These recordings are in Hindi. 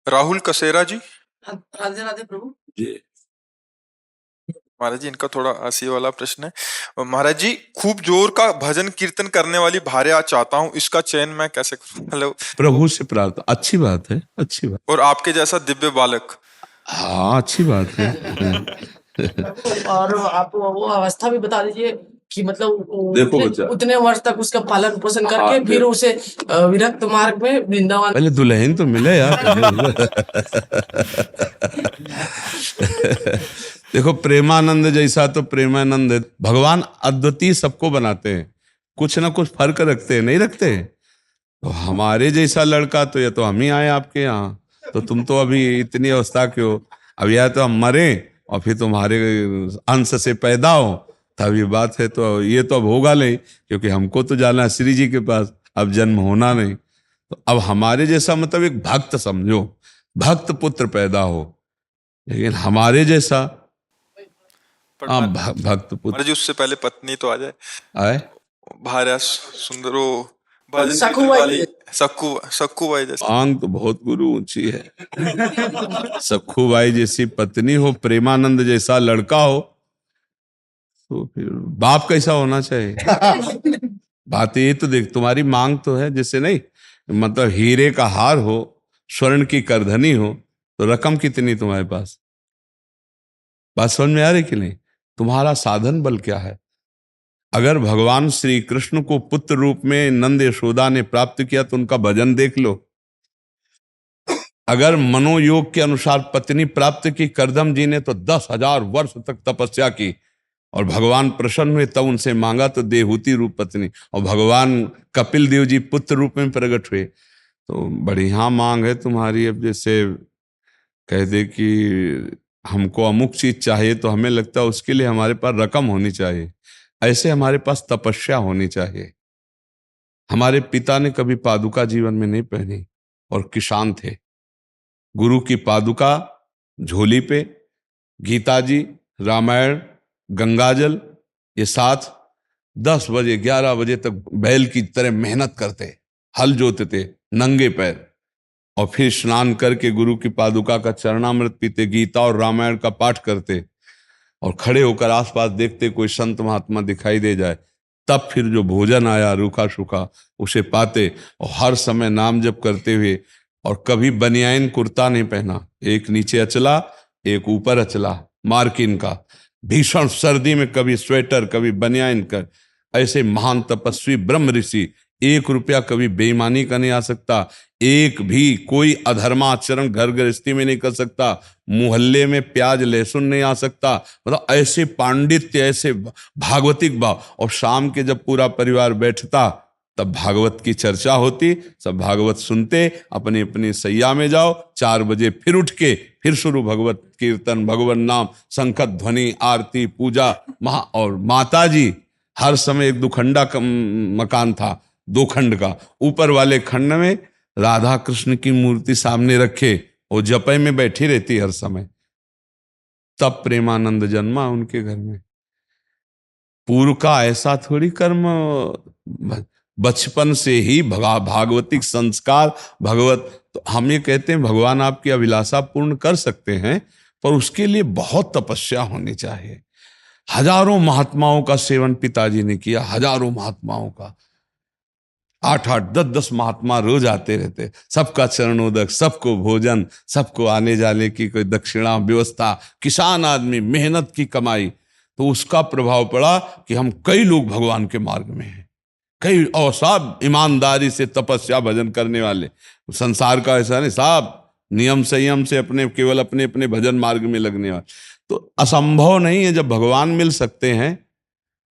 राहुल कसेरा जी। राधे राधे प्रभु जी। महाराज जी, इनका थोड़ा हंसी वाला प्रश्न है। महाराज जी, खूब जोर का भजन कीर्तन करने वाली भार्या चाहता हूँ, इसका चयन मैं कैसे करूँ? हेलो। प्रभु से प्रार्थना, अच्छी बात है, अच्छी बात। और आपके जैसा दिव्य बालक। हाँ, अच्छी बात है। और आप वो अवस्था भी बता दीजिए कि मतलब देखो बच्चा, उतने वर्ष तक उसका पालन पोषण करके फिर उसे विरक्त मार्ग में वृंदावन। पहले दुल्हन तो मिले यार। देखो, प्रेमानंद जैसा तो प्रेमानंद है। भगवान अद्वितीय सबको बनाते हैं, कुछ ना कुछ फर्क रखते हैं, नहीं रखते? तो हमारे जैसा लड़का तो या तो हम ही आए आपके यहाँ, तो तुम तो अभी इतनी अवस्था क्यों? अब या तो हम मरे और फिर तुम्हारे अंश से पैदा हो, तब ये बात है। तो ये तो अब होगा नहीं, क्योंकि हमको तो जाना है श्री जी के पास, अब जन्म होना नहीं। तो अब हमारे जैसा मतलब एक भक्त समझो, भक्त पुत्र पैदा हो, लेकिन हमारे जैसा हाँ भक्त पुत्र। महाराज जी, उससे पहले पत्नी तो आ जाए। आए भार्या सुंदरो सक्कू बाई जैसे। आंग तो बहुत गुरु ऊंची है। सखू बाई जैसी पत्नी हो, प्रेमानंद जैसा लड़का हो, तो फिर बाप कैसा होना चाहिए? बात ये तो देख, तुम्हारी मांग तो है जैसे, नहीं मतलब हीरे का हार हो, स्वर्ण की करधनी हो, तो रकम कितनी तुम्हारे पास? बात समझ में आ रही कि नहीं? तुम्हारा साधन बल क्या है? अगर भगवान श्री कृष्ण को पुत्र रूप में नंद यशोदा ने प्राप्त किया तो उनका भजन देख लो। अगर मनोयोग के अनुसार पत्नी प्राप्त की करदम जी ने, तो 10,000 वर्ष तक तपस्या की और भगवान प्रसन्न हुए, तब उनसे मांगा तो देहूती रूप पत्नी, और भगवान कपिल देव जी पुत्र रूप में प्रकट हुए। तो बढ़िया मांग है तुम्हारी। अब जैसे कह दे कि हमको अमुक चीज चाहिए, तो हमें लगता है उसके लिए हमारे पास रकम होनी चाहिए, ऐसे हमारे पास तपस्या होनी चाहिए। हमारे पिता ने कभी पादुका जीवन में नहीं पहनी और किसान थे। गुरु की पादुका झोली पे, गीता जी, रामायण, गंगाजल, ये साथ 10 बजे 11 बजे तक बैल की तरह मेहनत करते, हल जोतते नंगे पैर, और फिर स्नान करके गुरु की पादुका का चरणामृत पीते, गीता और रामायण का पाठ करते, और खड़े होकर आसपास देखते कोई संत महात्मा दिखाई दे जाए, तब फिर जो भोजन आया रूखा सूखा उसे पाते, और हर समय नाम जप करते हुए। और कभी बनियाइन कुर्ता नहीं पहना, एक नीचे अचला एक ऊपर अचला मार्किन का, भीषण सर्दी में कभी स्वेटर कभी बनियाइन कर। ऐसे महान तपस्वी ब्रह्म ऋषि, 1 रुपया कभी बेईमानी का नहीं आ सकता, एक भी कोई अधर्माचरण घर गृहस्थी में नहीं कर सकता, मोहल्ले में प्याज लहसुन नहीं आ सकता। मतलब ऐसे पांडित्य, ऐसे भागवतिक भाव। और शाम के जब पूरा परिवार बैठता, तब भागवत की चर्चा होती, सब भागवत सुनते, अपनी अपनी सैया में जाओ, 4 बजे फिर उठ के फिर शुरू भगवत कीर्तन, भगवान नाम, शंखत ध्वनि, आरती, पूजा और माता जी हर समय, एक 2 खंडा का मकान था, 2 खंड का, ऊपर वाले खंड में राधा कृष्ण की मूर्ति सामने रखे, वो जपय में बैठी रहती हर समय। तब प्रेमानंद जन्मा उनके घर में। पूर्व का ऐसा थोड़ी कर्म, बचपन से ही भागवतिक संस्कार भगवत। तो हम ये कहते हैं भगवान आपकी अभिलाषा पूर्ण कर सकते हैं, पर उसके लिए बहुत तपस्या होनी चाहिए। हजारों महात्माओं का सेवन पिताजी ने किया, हजारों महात्माओं का, 8-8, 10-10 महात्मा रोज आते रहते, सबका चरणोदक, सबको भोजन, सबको आने जाने की कोई दक्षिणा व्यवस्था, किसान आदमी, मेहनत की कमाई। तो उसका प्रभाव पड़ा कि हम कई लोग भगवान के मार्ग में हैं, कई, और सब ईमानदारी से तपस्या भजन करने वाले। संसार का ऐसा नहीं, साहब नियम संयम से अपने केवल अपने अपने भजन मार्ग में लगने वाले। तो असंभव नहीं है, जब भगवान मिल सकते हैं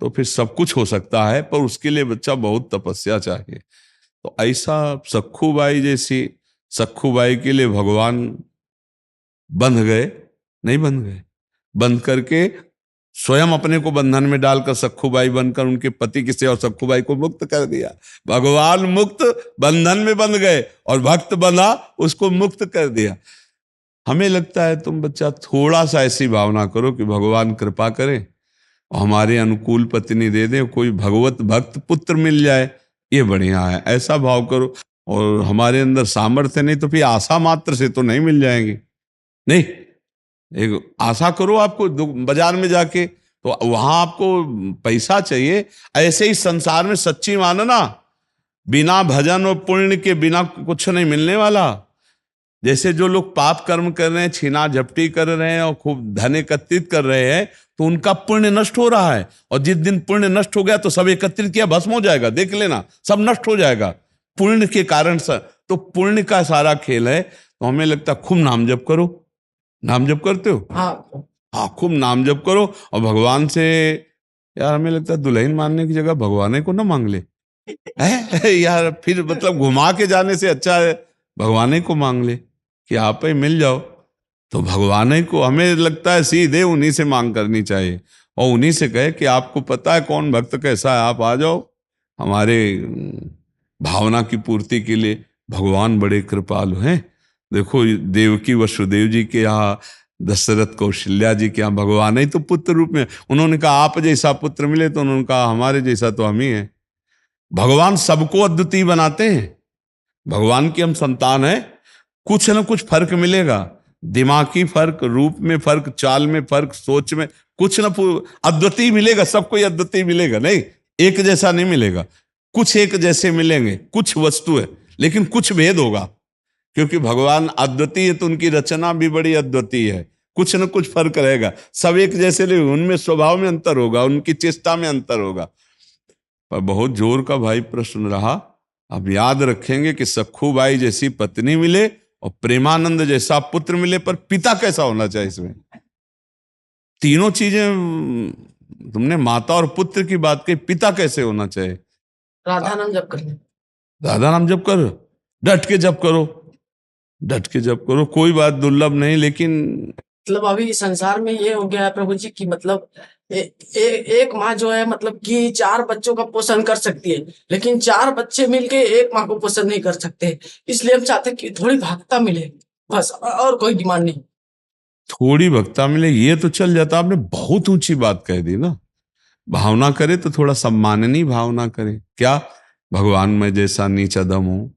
तो फिर सब कुछ हो सकता है, पर उसके लिए बच्चा बहुत तपस्या चाहिए। तो ऐसा सखूबाई जैसी, सखूबाई के लिए भगवान बंध गए, नहीं बंध गए, बंध करके स्वयं अपने को बंधन में डालकर सखूबाई बनकर उनके पति की सेवा, सखूबाई को मुक्त कर दिया। भगवान मुक्त, बंधन में बंध गए, और भक्त बंधा, उसको मुक्त कर दिया। हमें लगता है तुम बच्चा थोड़ा सा ऐसी भावना करो कि भगवान कृपा करे, हमारे अनुकूल पत्नी दे दे, कोई भगवत भक्त पुत्र मिल जाए, ये बढ़िया है, ऐसा भाव करो। और हमारे अंदर सामर्थ्य नहीं तो फिर आशा मात्र से तो नहीं मिल जाएंगे। नहीं, एक आशा करो, आपको बाजार में जाके तो वहां आपको पैसा चाहिए। ऐसे ही संसार में सच्ची मानना, बिना भजन और पुण्य के बिना कुछ नहीं मिलने वाला। जैसे जो लोग पाप कर्म कर रहे हैं, छीना झपटी कर रहे हैं और खूब धन एकत्रित कर रहे हैं, तो उनका पुण्य नष्ट हो रहा है। और जिस दिन पुण्य नष्ट हो गया तो सब एकत्रित किया भस्म हो जाएगा, देख लेना, सब नष्ट हो जाएगा पुण्य के कारण से। तो पुण्य का सारा खेल है। तो हमें लगता है खूब नाम जप करो। नाम जप करते हो? हाँ, खूब नाम जप करो। और भगवान से, यार हमें लगता है दुल्हन मांगने की जगह भगवान को ना मांग ले यार, फिर मतलब घुमा के जाने से अच्छा है भगवान को मांग ले कि आप ही मिल जाओ। तो भगवान को हमें लगता है सीधे उन्हीं से मांग करनी चाहिए और उन्हीं से कहे कि आपको पता है कौन भक्त कैसा है, आप आ जाओ हमारे भावना की पूर्ति के लिए। भगवान बड़े कृपालु हैं। देखो देवकी वसुदेव जी के यहाँ, दशरथ कौशल्या जी के यहाँ भगवान ही तो पुत्र रूप में। उन्होंने कहा आप जैसा पुत्र मिले, तो उन्होंने कहा हमारे जैसा तो हम ही हैं। भगवान सबको अद्वितीय बनाते हैं। भगवान की हम संतान हैं, कुछ न कुछ फर्क मिलेगा। दिमागी फर्क, रूप में फर्क, चाल में फर्क, सोच में कुछ न अद्वितीय मिलेगा। सबको अद्वितीय मिलेगा नहीं, एक जैसा नहीं मिलेगा। कुछ एक जैसे मिलेंगे, कुछ वस्तु है, लेकिन कुछ भेद होगा। क्योंकि भगवान अद्वितीय है तो उनकी रचना भी बड़ी अद्वितीय है। कुछ न कुछ फर्क रहेगा। सब एक जैसे नहीं, उनमें स्वभाव में अंतर होगा, उनकी चेष्टा में अंतर होगा। पर बहुत जोर का भाई प्रश्न रहा। अब याद रखेंगे कि सखू बाई जैसी पत्नी मिले और प्रेमानंद जैसा पुत्र मिले, पर पिता कैसा होना चाहिए? इसमें तीनों चीजें तुमने माता और पुत्र की बात कही, पिता कैसे होना चाहिए? राधा नाम जप करना। राधा नाम जप करो, डट के जप करो, डट के जप करो, कोई बात दुर्लभ नहीं। लेकिन मतलब अभी संसार में ये हो गया है प्रभु जी की, मतलब एक माँ जो है मतलब कि 4 बच्चों का पोषण कर सकती है, लेकिन 4 बच्चे मिलके एक माँ को पोषण नहीं कर सकते। इसलिए हम चाहते हैं कि थोड़ी भक्ता मिले, बस, और कोई डिमांड नहीं। थोड़ी भक्ता मिले ये तो चल जाता। आपने बहुत ऊंची बात कह दी ना। भावना करे तो थोड़ा सम्माननीय भावना करे। क्या भगवान में जैसा नीच अधम हूं,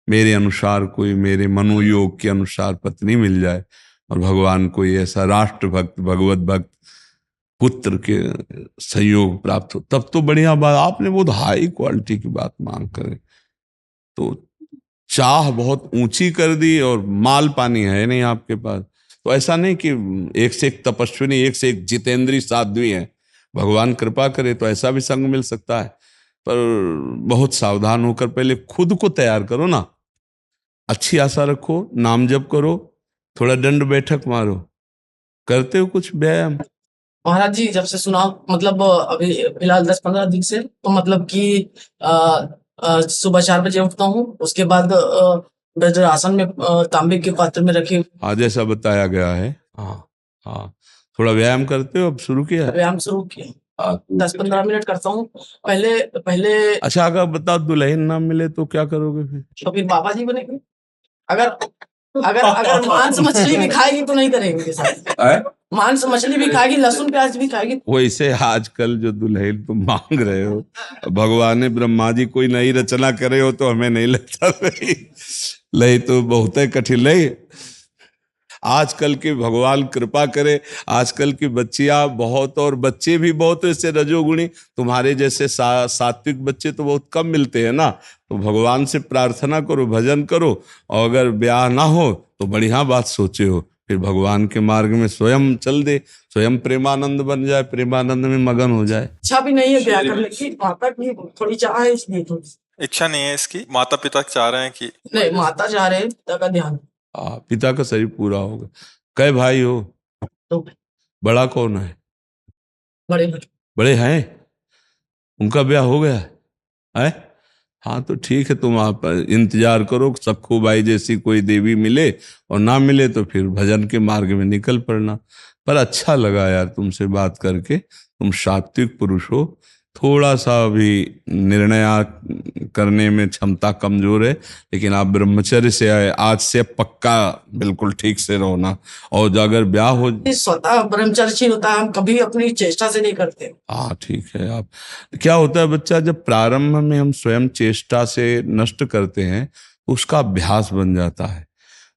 मेरे अनुसार कोई, मेरे मनोयोग के अनुसार पत्नी मिल जाए, और भगवान कोई ऐसा राष्ट्र भक्त, भगवत भक्त पुत्र के संयोग प्राप्त हो, तब तो बढ़िया बात। आपने बहुत हाई क्वालिटी की बात मांग करे तो चाह बहुत ऊंची कर दी और माल पानी है नहीं आपके पास। तो ऐसा नहीं कि एक से एक तपस्विनी, एक से एक जितेंद्रीय साध्वी है। भगवान कृपा करे तो ऐसा भी संग मिल सकता है। पर बहुत सावधान होकर पहले खुद को तैयार करो ना। अच्छी आशा रखो, नाम जप करो, थोड़ा दंड बैठक मारो। करते हो कुछ व्यायाम? महाराज जी जब से सुना, मतलब अभी फिलहाल 10-15 दिन से, तो मतलब कि सुबह 4 बजे उठता हूँ। उसके बाद वज्रासन में तांबे के पात्र में रखे आज ऐसा बताया गया है। हाँ हाँ, थोड़ा व्यायाम करते हो? अब शुरू किया है? व्यायाम शुरू किया, 10-15 मिनट करता हूँ। पहले अच्छा, अगर बताओ दुल्हन ना मिले तो क्या करोगे फिर? तो फिर बाबा जी बनेंगे। अगर अगर मांस मछली भी खाएगी तो नहीं करेंगे उनके साथ। मांस मछली भी खाएगी, लहसुन प्याज भी खाएगी। वैसे आजकल जो दुल्हन तुम मांग रहे हो, भगवान ब्रह्मा जी कोई नई रचना करे हो तो हमें नहीं लगता लई तो बहुत है कठिन। लई आजकल के भगवान कृपा करे, आजकल की बच्चियां बहुत और बच्चे भी बहुत ऐसे रजोगुणी। तुम्हारे जैसे सात्विक बच्चे तो बहुत कम मिलते हैं ना। तो भगवान से प्रार्थना करो, भजन करो, और अगर ब्याह ना हो तो बढ़िया बात सोचे हो, फिर भगवान के मार्ग में स्वयं चल दे, स्वयं प्रेमानंद बन जाए, प्रेमानंद में मगन हो जाए। इच्छा भी नहीं है ब्याह करने की, माता की थोड़ी चाह है, इसलिए थोड़ी इच्छा नहीं है इसकी, माता पिता चाह रहे हैं कि नहीं, माता चाह रहे हैं, पिता का ध्यान। पिता का शरीर पूरा होगा। कै भाई हो? तो बड़ा कौन है? बड़े बड़े हैं, उनका ब्याह हो गया है? हाँ तो ठीक है, तुम आप इंतजार करो सखू बाई जैसी कोई देवी मिले, और ना मिले तो फिर भजन के मार्ग में निकल पड़ना। पर अच्छा लगा यार तुमसे बात करके। तुम सात्विक पुरुष हो, थोड़ा सा अभी निर्णय करने में क्षमता कमजोर है, लेकिन आप ब्रह्मचर्य से आज से पक्का बिल्कुल ठीक से रहो ना। और अगर ब्याह हो, स्वतः ब्रह्मचर्य होता है, हम कभी अपनी चेष्टा से नहीं करते। हाँ ठीक है। आप क्या होता है बच्चा, जब प्रारंभ में हम स्वयं चेष्टा से नष्ट करते हैं उसका अभ्यास बन जाता है,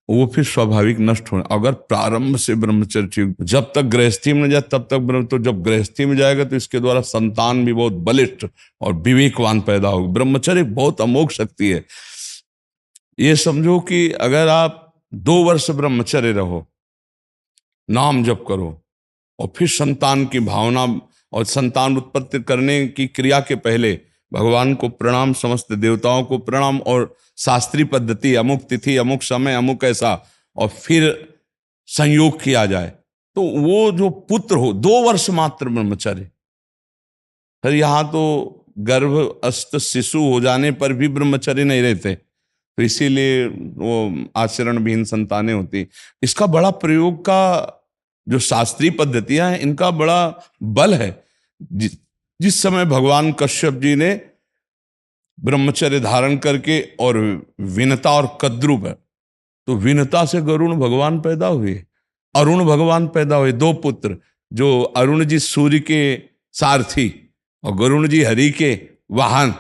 वो फिर स्वाभाविक नष्ट होना। अगर प्रारंभ से ब्रह्मचर्य, जब तक गृहस्थी में न जाए तब तक ब्रह्म, तो जब गृहस्थी में जाएगा तो इसके द्वारा संतान भी बहुत बलिष्ठ और विवेकवान पैदा होगी। ब्रह्मचर्य बहुत अमोघ शक्ति है। ये समझो कि अगर आप 2 वर्ष ब्रह्मचर्य रहो, नाम जप करो, और फिर संतान की भावना और संतान उत्पत्ति करने की क्रिया के पहले भगवान को प्रणाम, समस्त देवताओं को प्रणाम, और शास्त्रीय पद्धति अमुक तिथि अमुक समय अमुक ऐसा, और फिर संयोग किया जाए, तो वो जो पुत्र हो 2 वर्ष मात्र ब्रह्मचर्य। फिर यहाँ तो गर्भस्थ शिशु हो जाने पर भी ब्रह्मचर्य नहीं रहते, तो इसीलिए वो आचरण विहीन संतानें होती। इसका बड़ा प्रयोग का जो शास्त्रीय पद्धतियां हैं, इनका बड़ा बल है। जिस समय भगवान कश्यप जी ने ब्रह्मचर्य धारण करके और विनता और कद्रु पर, तो विनता से गरुण भगवान पैदा हुए, अरुण भगवान पैदा हुए, 2 पुत्र, जो अरुण जी सूर्य के सारथी और गरुण जी हरि के वाहन,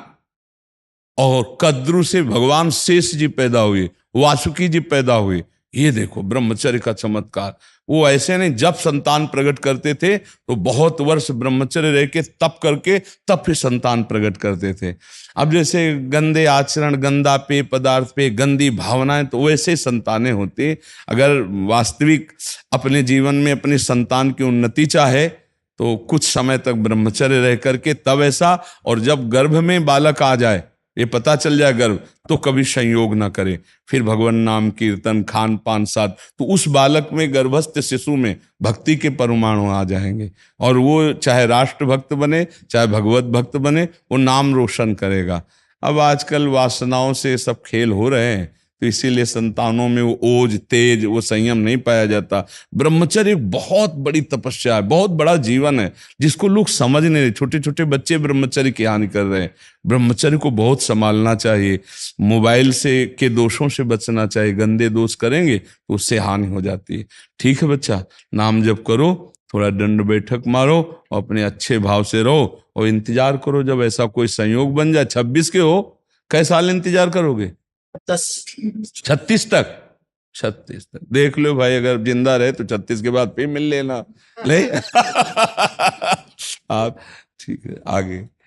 और कद्रु से भगवान शेष जी पैदा हुए, वासुकी जी पैदा हुए। ये देखो ब्रह्मचर्य का चमत्कार। वो ऐसे नहीं, जब संतान प्रकट करते थे तो बहुत वर्ष ब्रह्मचर्य रह के तप करके तब फिर संतान प्रकट करते थे। अब जैसे गंदे आचरण, गंदा पेय पदार्थ पे, गंदी भावनाएं, तो वैसे संतानें होती। अगर वास्तविक अपने जीवन में अपनी संतान की उन्नति चाहे तो कुछ समय तक ब्रह्मचर्य रह करके तब ऐसा, और जब गर्भ में बालक आ जाए, ये पता चल जाए गर्भ, तो कभी संयोग ना करे। फिर भगवान नाम कीर्तन, खान पान साथ, तो उस बालक में, गर्भस्थ शिशु में भक्ति के परमाणु आ जाएंगे, और वो चाहे राष्ट्र भक्त बने चाहे भगवत भक्त बने, वो नाम रोशन करेगा। अब आजकल वासनाओं से सब खेल हो रहे हैं, तो इसीलिए संतानों में वो ओज, तेज, वो संयम नहीं पाया जाता। ब्रह्मचर्य एक बहुत बड़ी तपस्या है, बहुत बड़ा जीवन है, जिसको लोग समझ नहीं रहे। छोटे छोटे बच्चे ब्रह्मचर्य की हानि कर रहे हैं। ब्रह्मचर्य को बहुत संभालना चाहिए। मोबाइल से के दोषों से बचना चाहिए, गंदे दोष करेंगे तो उससे हानि हो जाती है। ठीक है बच्चा, नाम जप करो, थोड़ा दंड बैठक मारो, और अपने अच्छे भाव से रहो, और इंतजार करो जब ऐसा कोई संयोग बन जाए। 26 के हो, कै साल इंतजार करोगे? 36 तक? 36 तक देख लो भाई, अगर जिंदा रहे तो 36 के बाद फिर मिल लेना। नहीं आप ठीक है, आगे